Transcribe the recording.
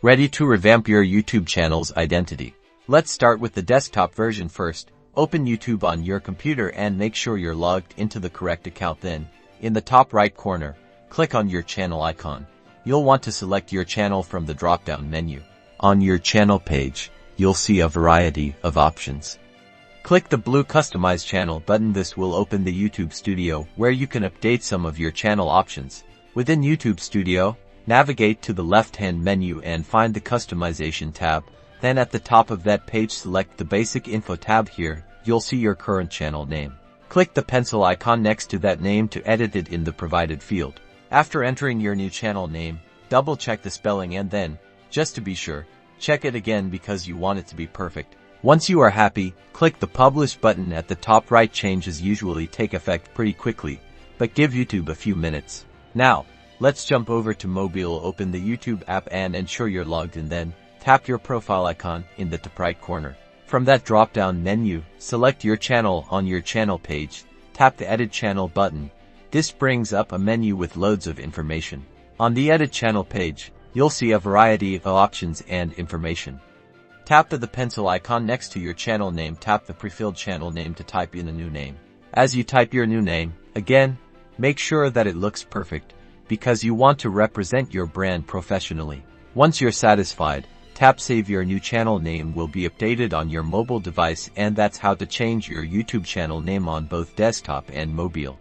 Ready to revamp your YouTube channel's identity? Let's start with the desktop version first. Open YouTube on your computer and make sure you're logged into the correct account. Then, in the top right corner, click on your channel icon. You'll want to select your channel from the drop-down menu. On your channel page, you'll see a variety of options. Click the blue Customize Channel button. This will open the YouTube Studio, where you can update some of your channel options. Within YouTube Studio, navigate to the left-hand menu and find the Customization tab. Then at the top of that page, select the Basic Info tab. Here, you'll see your current channel name. Click the pencil icon next to that name to edit it in the provided field. After entering your new channel name, double-check the spelling and then, just to be sure, check it again because you want it to be perfect. Once you are happy, click the Publish button at the top right. Changes usually take effect pretty quickly, but give YouTube a few minutes. Now, let's jump over to mobile. Open the YouTube app and ensure you're logged in. Then, tap your profile icon in the top right corner. From that drop-down menu, select your channel. On your channel page, tap the Edit Channel button. This brings up a menu with loads of information. On the Edit Channel page, you'll see a variety of options and information. Tap the pencil icon next to your channel name. Tap the pre-filled channel name to type in a new name. As you type your new name, again, make sure that it looks perfect, because you want to represent your brand professionally. Once you're satisfied, tap Save. Your new channel name will be updated on your mobile device, and that's how to change your YouTube channel name on both desktop and mobile.